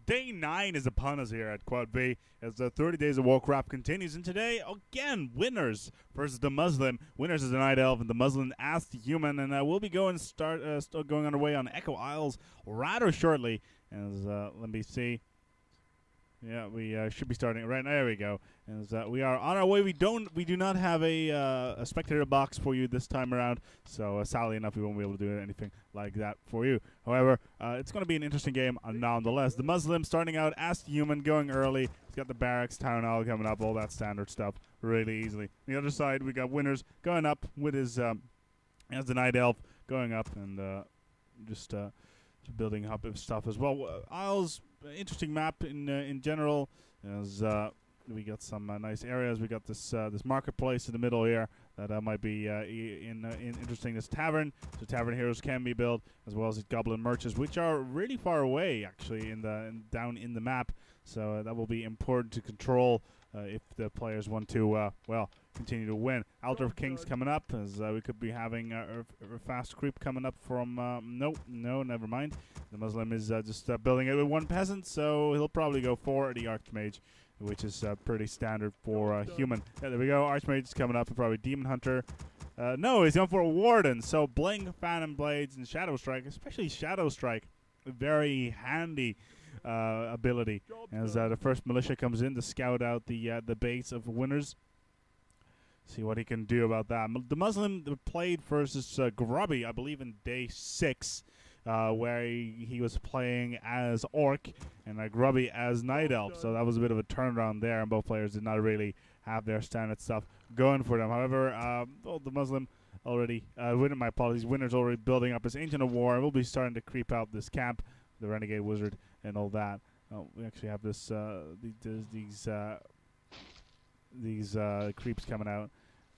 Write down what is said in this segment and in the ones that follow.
Day 9 is upon us here at Quad B as the 30 Days of Warcraft continues. And today, again, WinNers versus DeMuslim. WinNers is a Night Elf and DeMuslim as the human. And we'll be going going underway on Echo Isles rather shortly. As let me see. Yeah, we should be starting right now. There we go. As we are on our way. We do not have a spectator box for you this time around. So sadly enough, we won't be able to do anything like that for you. However, it's going to be an interesting game nonetheless. DeMuslim starting out as the human, going early. He's got the barracks, town hall coming up, all that standard stuff really easily. On the other side, we got WinNers going up with his as the Night Elf going up and just building up stuff as well. Isles. Interesting map in general, as we got some nice areas. We got this this marketplace in the middle here that might be interesting. This tavern, so tavern heroes can be built, as well as the goblin merchants, which are really far away actually down in the map. So that will be important to control if the players want to well continue to win. Altar of Kings coming up, as we could be having a fast creep coming up from no, never mind. The Muslim is just building it with one peasant, so he'll probably go for the Archmage, which is pretty standard for human. Yeah, there we go. Archmage is coming up, and probably Demon Hunter. No, he's going for a Warden. So Bling, Phantom Blades, and Shadow Strike, especially Shadow Strike, very handy ability. As the first militia comes in to scout out the base of WinNers. See what he can do about that. The Muslim played versus Grubby, I believe, in day 6, where he was playing as Orc and Grubby as Night Elf. So that was a bit of a turnaround there, and both players did not really have their standard stuff going for them. However, the Muslim already, my apologies, WinNers already building up his Ancient of War. We'll be starting to creep out this camp, the Renegade Wizard, and all that. We actually have this these creeps coming out.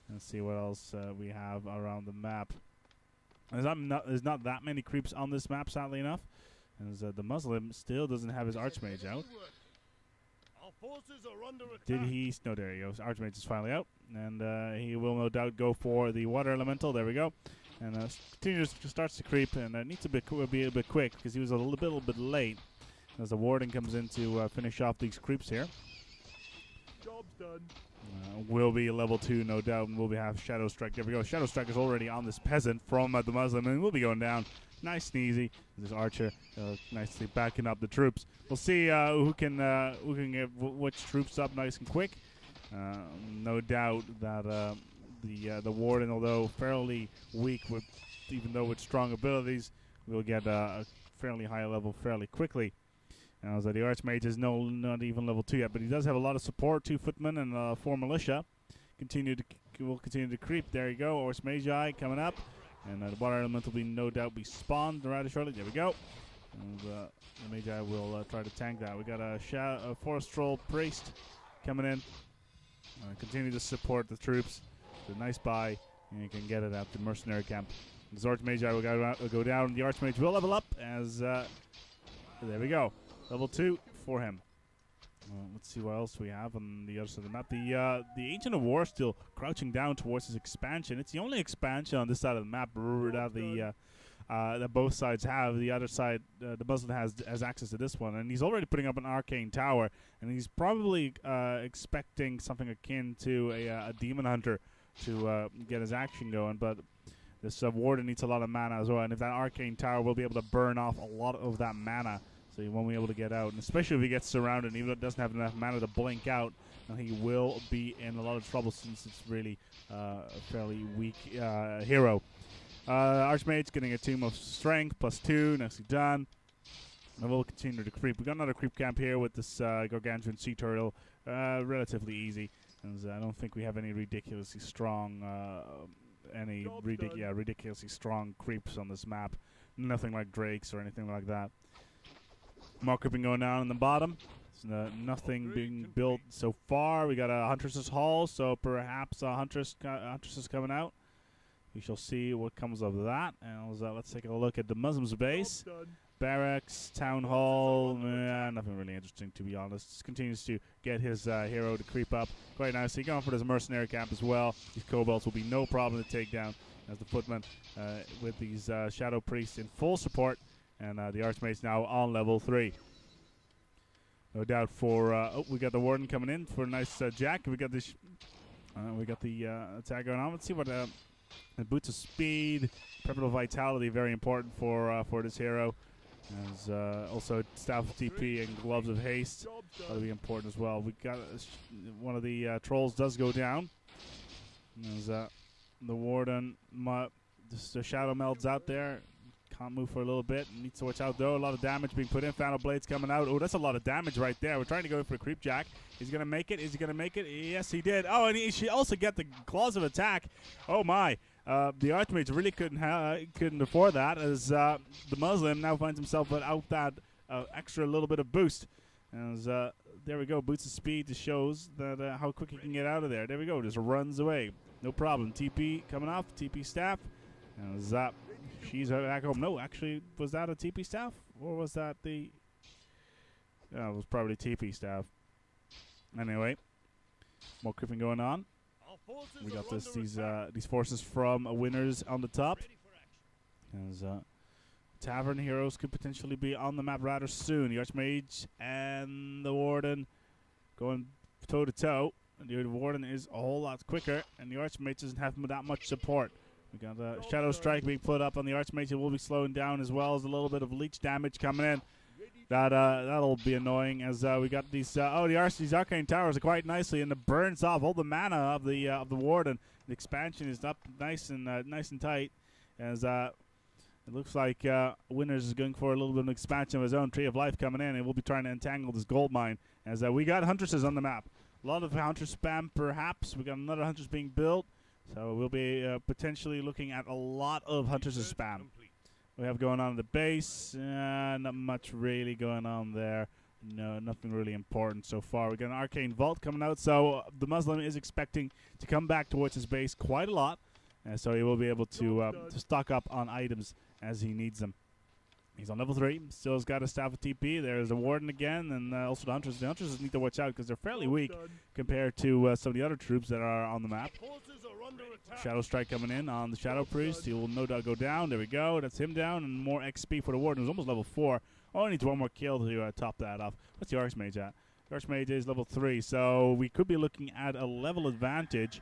Let's see what else we have around the map. There's not that many creeps on this map, sadly enough. As the Muslim still doesn't have his Archmage out. Did he? No, there he goes. Archmage is finally out. And he will no doubt go for the Water Elemental. There we go. And continues to starts to creep, and needs to be a bit quick because he was a little bit late. As the Warden comes in to finish off these creeps here. Job's done. Will be level 2, no doubt, and we'll have Shadow Strike. There we go. Shadow Strike is already on this peasant from the Muslim, and we'll be going down nice and easy. This Archer nicely backing up the troops. We'll see who can get which troops up nice and quick. No doubt that the Warden, although fairly weak, even though with strong abilities, will get a fairly high level fairly quickly. So the Archmage is not even level 2 yet, but he does have a lot of support, 2 footmen and 4 militia. Will continue to creep. There you go. Archmage coming up, and the Water Element will no doubt be spawned rather shortly. There we go. And the Magi will try to tank that. We got a Forest Troll Priest coming in. Continue to support the troops. It's a nice buy, and you can get it at the mercenary camp. This Archmage will go down. The Archmage will level up as there we go. Level 2 for him. Let's see what else we have on the other side of the map. The Ancient of War still crouching down towards his expansion. It's the only expansion on this side of the map that both sides have. The other side, the Muslim has access to this one, and he's already putting up an arcane tower, and he's probably expecting something akin to a Demon Hunter to get his action going. But this Warden needs a lot of mana as well, and if that arcane tower will be able to burn off a lot of that mana. So he won't be able to get out, and especially if he gets surrounded, even though it doesn't have enough mana to blink out, he will be in a lot of trouble since it's really a fairly weak hero. Archmage getting a Tomb of Strength, +2, nicely done. And we'll continue to creep. We've got another creep camp here with this Gargantuan Sea Turtle, relatively easy. And I don't think we have any ridiculously strong, ridiculously strong creeps on this map. Nothing like Drakes or anything like that. More creeping going down in the bottom. Nothing being built so far. We got a Huntress's Hall, so perhaps a Huntress is coming out. We shall see what comes of that. And let's take a look at the Muslim's base. Barracks, Town Hall, nothing really interesting to be honest. Just continues to get his hero to creep up quite nicely. Going for this mercenary camp as well. These kobolds will be no problem to take down as the footmen with these Shadow Priests in full support. And the Archmage now on level 3. No doubt for. We got the Warden coming in for a nice jack. We got this. We got the attack going on. Let's see what the boots of speed, preparable vitality, very important for this hero. As also staff of TP and gloves of haste, that'll be important as well. We got one of the trolls does go down. As the Warden, the shadow melds out there. Can't move for a little bit. Needs to watch out though. A lot of damage being put in. Final Blades coming out. Oh, that's a lot of damage right there. We're trying to go for a creep jack. Is he gonna make it? Is he gonna make it? Yes, he did. Oh, and he should also get the claws of attack. Oh my! The Archmage really couldn't afford that, as the Muslim now finds himself without that extra little bit of boost. As there we go, boots of speed just shows that how quick he can get out of there. There we go, just runs away, no problem. TP coming off, TP staff, and Zap. She's back home. No, actually, was that a TP staff? Or was that the... it was probably TP staff. Anyway, more creeping going on. We got these forces from WinNers on the top. As Tavern Heroes could potentially be on the map rather soon. The Archmage and the Warden going toe-to-toe. The Warden is a whole lot quicker, and the Archmage doesn't have that much support. We got a Shadow Strike being put up on the Archmage. It will be slowing down, as well as a little bit of leech damage coming in. That'll be annoying, as we got these. These Arcane Towers are quite nicely, and it burns off all the mana of the Warden. The expansion is up nice and tight, as it looks like WinNers is going for a little bit of an expansion of his own Tree of Life coming in, and we'll be trying to entangle this gold mine. As we got Huntresses on the map, a lot of Huntress spam, perhaps. We got another Huntress being built. So we'll be potentially looking at a lot of Huntresses spam. We have going on at the base. Not much really going on there. No, nothing really important so far. We got an Arcane Vault coming out. So the Muslim is expecting to come back towards his base quite a lot. So he will be able to stock up on items as he needs them. He's on level 3. Still has got a staff of TP. There's a Warden again, and also the Huntresses. The Huntresses need to watch out because they're fairly weak compared to some of the other troops that are on the map. Shadow Strike coming in on the Shadow Priest. He will no doubt go down. There we go. That's him down, and more XP for the Warden, who's almost level 4. Only needs one more kill to top that off. What's the Archmage at? The Archmage is level 3, so we could be looking at a level advantage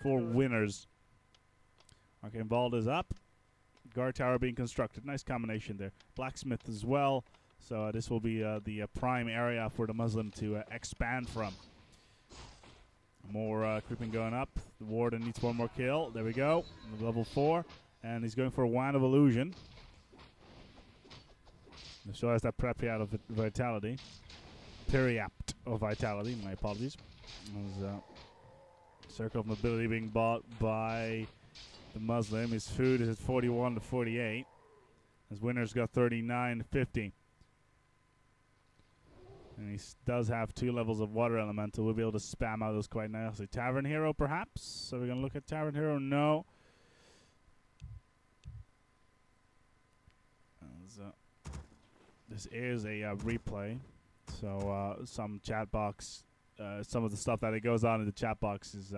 for WinNers. Arcane Vault is up. Guard Tower being constructed. Nice combination there. Blacksmith as well. So this will be the prime area for the Muslim to expand from. More creeping going up. The Warden needs one more kill. There we go. Level 4. And he's going for a Wand of Illusion. So has that Preppy out of Vitality. Periapt of Vitality. My apologies. Circle of Mobility being bought by the Muslim. His food is at 41 to 48. His WinNers got 39 to 50. And he does have 2 levels of Water Elemental. We'll be able to spam out those quite nicely. Tavern Hero, perhaps? So we're going to look at Tavern Hero? No. This is a replay. So some chat box, some of the stuff that it goes on in the chat box is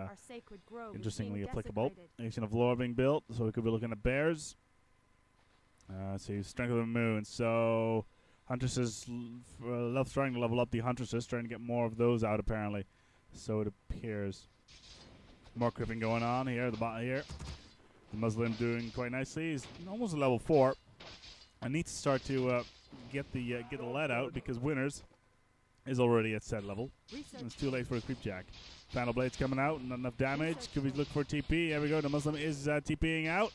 interestingly applicable. Nation of Lore being built, so we could be looking at bears. So Strength of the Moon. So Huntresses, trying to level up the Huntresses, trying to get more of those out apparently. So it appears. More creeping going on here, the bot here. The Muslim doing quite nicely. He's almost at level 4. I need to start to get the lead out because WinNers is already at set level. It's too late for a creep jack. Final Blade's coming out, not enough damage. Could we look for TP? There we go. The Muslim is TPing out,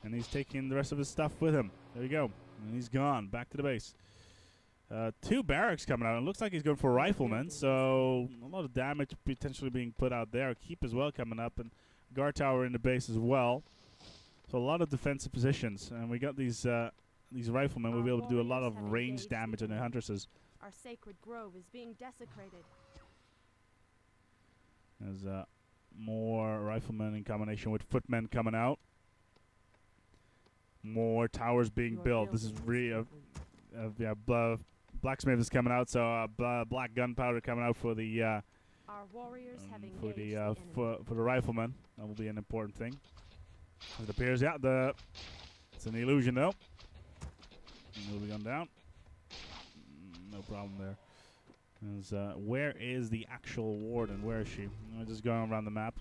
and he's taking the rest of his stuff with him. There we go. And he's gone. Back to the base. 2 barracks coming out. It looks like he's going for riflemen, so a lot of damage potentially being put out there. Keep as well coming up, and guard tower in the base as well. So a lot of defensive positions, and we got these riflemen. We'll be able to do a lot of range damage on the Huntresses. Our sacred grove is being desecrated. There's more riflemen in combination with footmen coming out. More towers being built. This is really blacksmith is coming out, so black gunpowder coming out for the our warriors for the riflemen. That will be an important thing. It appears, yeah, it's an illusion though. Moving on down. No problem there. Where is the actual warden? Where is she? I'm just going around the map.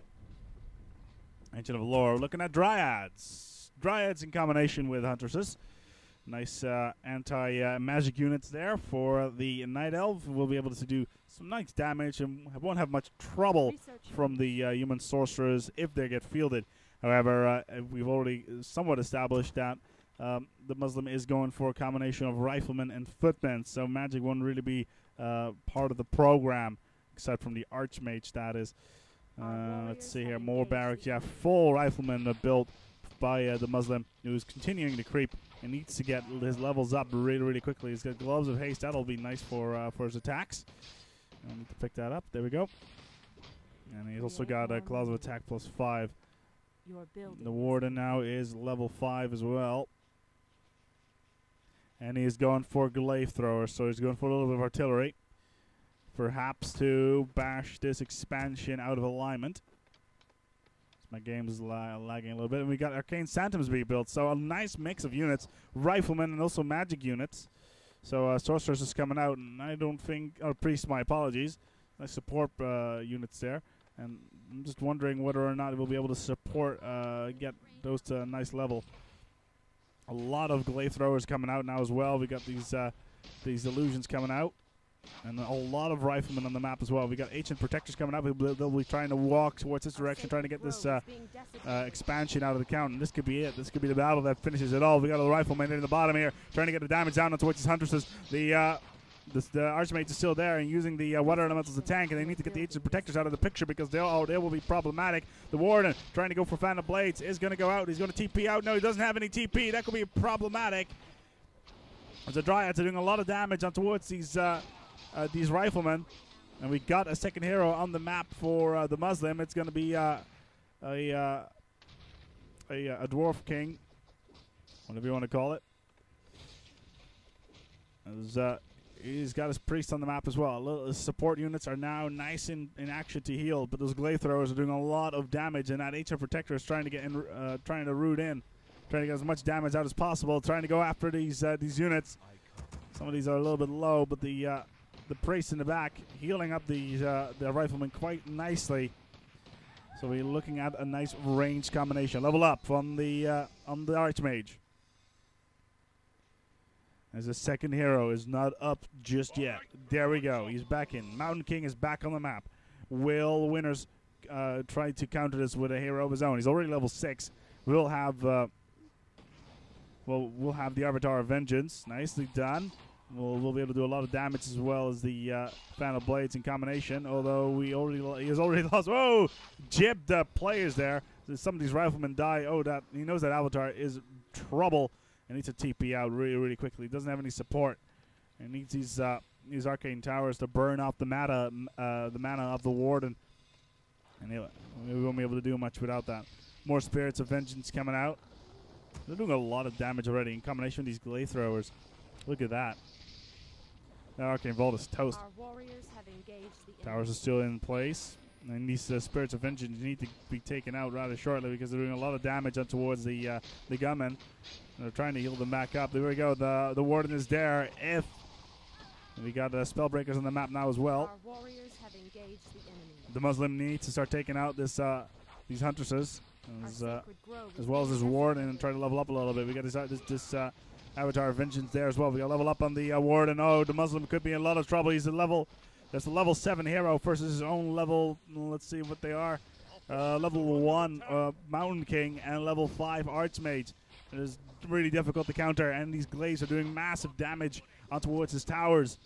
Ancient of Lore. Looking at Dryads. Dryads in combination with Huntresses. Nice anti-magic units there for the Night Elf. We'll be able to do some nice damage and won't have much trouble from the human sorcerers if they get fielded. However, we've already somewhat established that the Muslim is going for a combination of riflemen and footmen, so magic won't really be part of the program, except from the Archmage status. Let's see here, more barracks. Yeah, full riflemen built by the Muslim, who's continuing to creep and needs to get his levels up really, really quickly. He's got gloves of haste. That'll be nice for his attacks. I need to pick that up. There we go. And he's also got gloves of attack +5. The warden now is level 5 as well. And he's going for glaive thrower, so he's going for a little bit of artillery. Perhaps to bash this expansion out of alignment. My game's lagging a little bit. And we got Arcane Phantoms being built, so a nice mix of units. Riflemen and also magic units. So Sorcerers is coming out, and I don't think... Or Priest, my apologies. Nice support units there. And I'm just wondering whether or not we'll be able to support, get those to a nice level. A lot of glaive throwers coming out now as well. We got these illusions coming out. And a lot of riflemen on the map as well. We got ancient protectors coming up. They'll be trying to walk towards this direction, trying to get this expansion out of the count. And this could be it. This could be the battle that finishes it all. We got a rifleman in the bottom here, trying to get the damage down towards his huntresses. The Archmage is still there and using the water elementals to tank, and they need to get the ancient protectors out of the picture because they will be problematic. The Warden trying to go for Phantom Blades is going to go out. He's going to TP out. No, he doesn't have any TP. That could be problematic. The Dryads are doing a lot of damage on towards these riflemen, and we got a second hero on the map for the Muslim. It's going to be a Dwarf King, whatever you want to call it. He's got his priest on the map as well. His support units are now nice in action to heal, but those glaive throwers are doing a lot of damage, and that ancient protector is trying to get in, trying to root in, trying to get as much damage out as possible, trying to go after these units. Some of these are a little bit low, but the priest in the back healing up the riflemen quite nicely. So we're looking at a nice range combination. Level up on the Archmage. As the second hero is not up just yet. There we go. He's back in. Mountain King is back on the map. Will WinNers try to counter this with a hero of his own? He's already level 6. We'll have the Avatar of Vengeance. Nicely done. We'll be able to do a lot of damage as well as the Phantom Blades in combination. Although he has already lost. Whoa! Jibbed the players there. Some of these riflemen die. Oh, that he knows that Avatar is trouble and needs to TP out really, really quickly. He doesn't have any support. And needs these arcane towers to burn off the mana of the Warden. And we won't be able to do much without that. More Spirits of Vengeance coming out. They're doing a lot of damage already in combination with these glaive throwers. Look at that. That Arcane Vault is toast. Our warriors have engaged the Towers are still in place. And these Spirits of Vengeance need to be taken out rather shortly because they're doing a lot of damage on towards the gunmen. They're trying to heal them back up. There we go. The Warden is there. We got Spellbreakers on the map now as well. Our warriors have engaged the enemy. The Muslim needs to start taking out these Huntresses as well as this Warden and try to level up a little bit. We got this Avatar of Vengeance there as well. We got to level up on the Warden. Oh, the Muslim could be in a lot of trouble. That's a level 7 hero versus his own level. Let's see what they are. Level 1 Mountain King and level 5 Archmage. It is really difficult to counter, and these glaives are doing massive damage on towards his towers.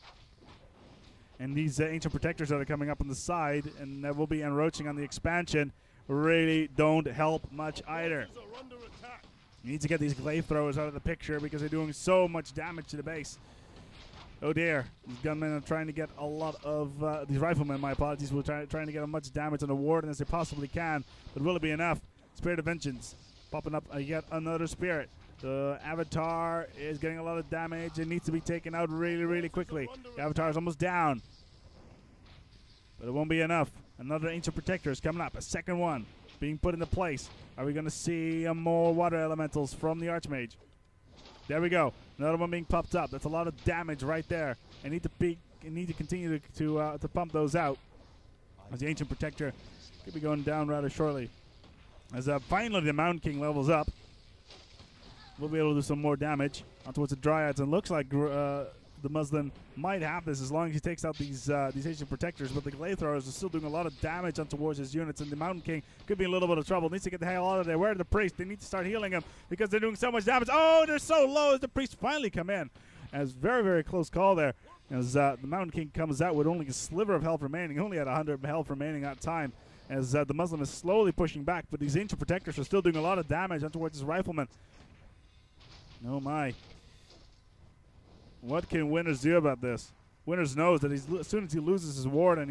And these ancient protectors that are coming up on the side and that will be encroaching on the expansion really don't help much either. You need to get these glaive throwers out of the picture because they're doing so much damage to the base. Oh dear, these gunmen are trying to get a lot of, these riflemen, my apologies, will trying to get as much damage on the Warden as they possibly can. But will it be enough? Spirit of Vengeance popping up yet another spirit. The Avatar is getting a lot of damage and needs to be taken out really, really quickly. The Avatar is almost down. But it won't be enough. Another Ancient Protector is coming up. A second one being put into place. Are we going to see more Water Elementals from the Archmage? There we go. Another one being popped up. That's a lot of damage right there. I need to be need to continue to pump those out. As the Ancient Protector could be going down rather shortly. As finally the Mountain King levels up, we'll be able to do some more damage on towards the Dryads. And looks like the Muslim might have this as long as he takes out these Ancient Protectors. But the Glaive Throwers are still doing a lot of damage on towards his units, and the Mountain King could be in a little bit of trouble. Needs to get the hell out of there. Where are the priests? They need to start healing him because they're doing so much damage. Oh, they're so low as the priests finally come in. As very, very close call there. As the Mountain King comes out with only a sliver of health remaining. He only had 100 health remaining at time. As the Muslim is slowly pushing back, but these Ancient Protectors are still doing a lot of damage on towards his Riflemen. Oh my. What can WinNers do about this? WinNers knows that as soon as he loses his ward and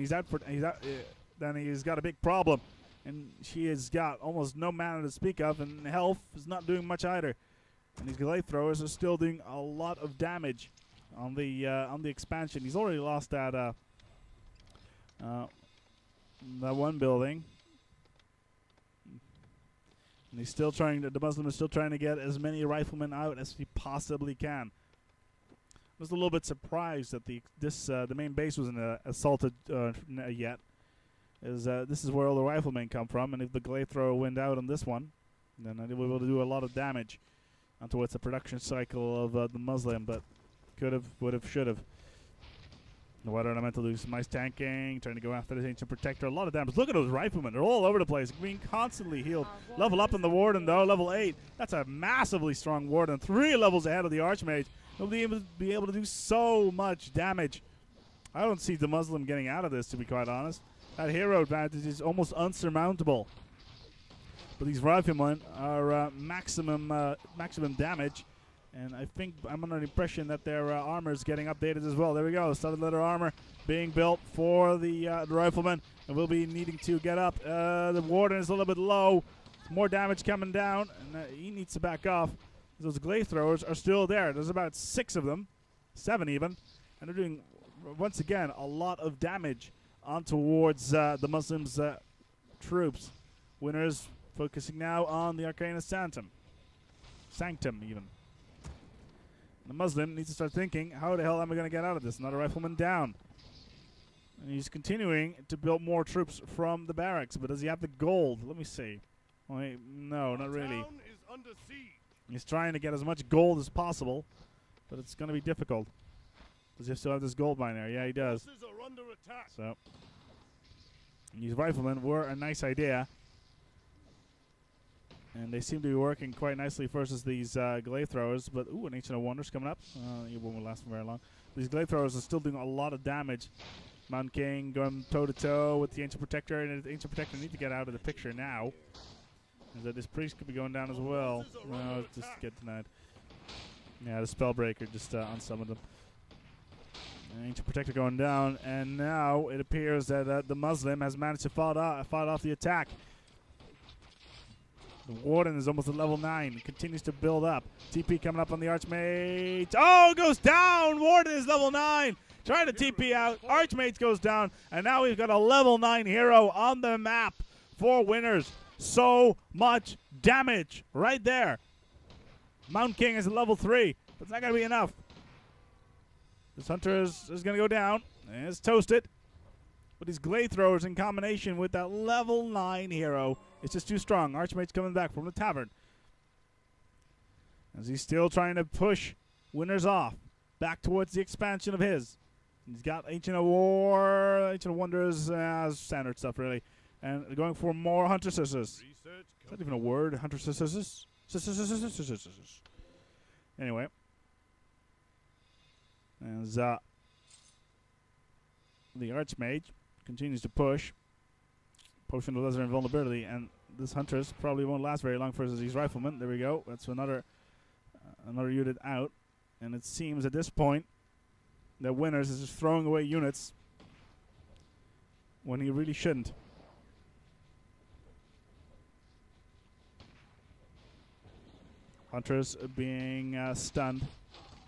then he's got a big problem. And she has got almost no mana to speak of, and health is not doing much either. And these Glaive Throwers are still doing a lot of damage on the expansion. He's already lost that one building. And he's still trying to, the Muslim is still trying to get as many riflemen out as he possibly can. I was a little bit surprised that the main base wasn't assaulted yet. This is where all the riflemen come from, and if the Glaive Thrower went out on this one, then we'll be able to do a lot of damage onto what's the production cycle of the Muslim, but could have, would have, should have. The Water Elemental doing some nice tanking, trying to go after this Ancient Protector. A lot of damage. Look at those riflemen. They're all over the place, being constantly healed. Level up in the Warden, though, level 8. That's a massively strong Warden. 3 levels ahead of the Archmage. He'll be able to do so much damage. I don't see the Muslim getting out of this, to be quite honest. That hero advantage is almost unsurmountable. But these riflemen are maximum damage. And I think I'm under the impression that their armor is getting updated as well. There we go. Studded leather armor being built for the rifleman. And we'll be needing to get up. The Warden is a little bit low. More damage coming down. And he needs to back off. Those Glaive Throwers are still there. There's about 6 of them. 7 even. And they're doing, once again, a lot of damage on towards the Muslims' troops. WinNers focusing now on the Arcana Sanctum. Sanctum, even. The Muslim needs to start thinking, how the hell am I going to get out of this? Another rifleman down. And he's continuing to build more troops from the barracks. But does he have the gold? Let me see. Wait, no, not really. He's trying to get as much gold as possible. But it's going to be difficult. Does he still have this gold mine there? Yeah, he does. So, these riflemen were a nice idea. And they seem to be working quite nicely versus these Glaive Throwers. But, ooh, an Ancient of Wonders coming up. It won't last for very long. These Glaive Throwers are still doing a lot of damage. Mountain King going toe-to-toe with the Ancient Protector. And the Ancient Protector need to get out of the picture now. And that this priest could be going down as well. No, just get denied. Yeah, the Spellbreaker just unsummoned them. Ancient Protector going down. And now it appears that the Muslim has managed to fight off the attack. The Warden is almost at level 9. He continues to build up. TP coming up on the Archmage. Oh, goes down. Warden is level 9. Trying to TP out. Archmage goes down. And now we've got a level 9 hero on the map for WinNers. So much damage right there. Mountain King is at level 3. But it's not going to be enough. This Hunter is going to go down. And it's toasted. But these Glaive Throwers in combination with that level 9 hero, it's just too strong. Archmage coming back from the tavern. As he's still trying to push WinNers off. Back towards the expansion of his. He's got Ancient of Wonders, standard stuff really. And going for more Hunter Sisters. Is that even a word? Hunter Sisters? Anyway. As the Archmage continues to push. Potion of Lesser Invulnerability, and this Huntress probably won't last very long versus these Riflemen. There we go. That's another unit out. And it seems at this point that WinNers is just throwing away units when he really shouldn't. Huntress being stunned.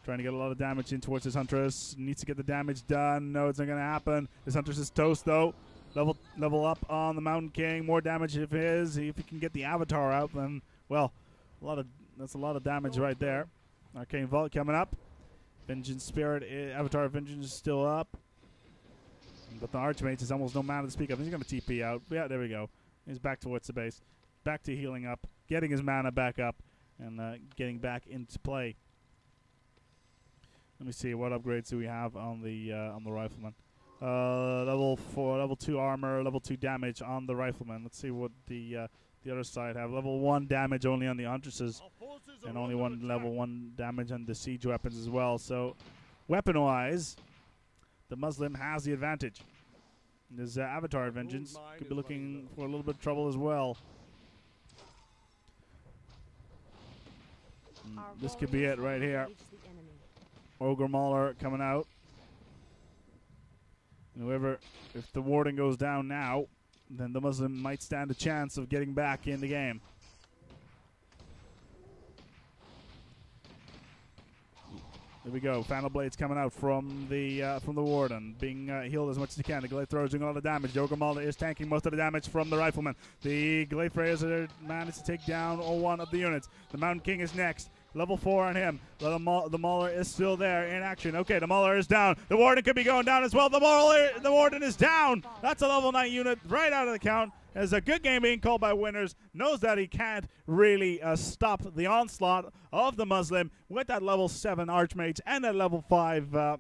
Trying to get a lot of damage in towards this Huntress. Needs to get the damage done. No, it's not going to happen. This Huntress is toast, though. Level up on the Mountain King. More damage if he can get the Avatar out, then, well, that's a lot of damage right there. Arcane Vault coming up. Vengeance Spirit, Avatar of Vengeance is still up. But the Archmage is almost no mana to speak of. He's going to TP out. Yeah, there we go. He's back towards the base. Back to healing up, getting his mana back up, and getting back into play. Let me see, what upgrades do we have on the Rifleman? Level 4, level 2 armor, level 2 damage on the Rifleman. Let's see what the other side have. Level 1 damage only on the Huntresses, and only level 1 damage on the siege weapons as well. So, weapon-wise, the Muslim has the advantage. His Avatar Vengeance could be looking for a little bit of trouble as well. This could be it right here. Ogre Mauler coming out. And whoever, if the Warden goes down now, then the Muslim might stand a chance of getting back in the game. There we go. Final Blade's coming out from the Warden, being healed as much as he can. The Glaive Thrower is doing all the damage. The Ogre Mauler is tanking most of the damage from the Rifleman. The Glaive Thrower managed to take down all one of the units. The Mountain King is next. Level 4 on him. The Mauler is still there in action. Okay, the Mauler is down. The Warden could be going down as well. The Warden is down. That's a level 9 unit right out of the count. As a good game being called by WinNers. Knows that he can't really stop the onslaught of the Muslim with that level 7 Archmage and that level 5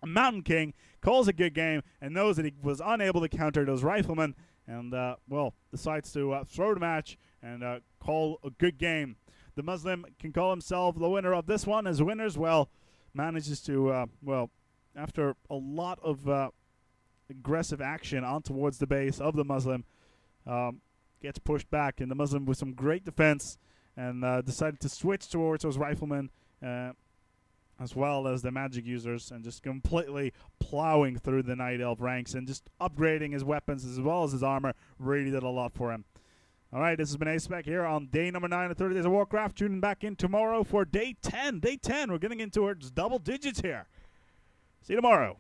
Mountain King. Calls a good game and knows that he was unable to counter those Riflemen. And, well, decides to throw the match and call a good game. The Muslim can call himself the winner of this one, as WinNers, well, manages to, well, after a lot of aggressive action on towards the base of the Muslim, gets pushed back, and the Muslim with some great defense and decided to switch towards those Riflemen as well as the magic users, and just completely plowing through the Night Elf ranks and just upgrading his weapons as well as his armor. Really did a lot for him. All right, this has been A-Spec here on day number 9 of 30 Days of Warcraft. Tuning back in tomorrow for day 10. Day 10, we're getting into our double digits here. See you tomorrow.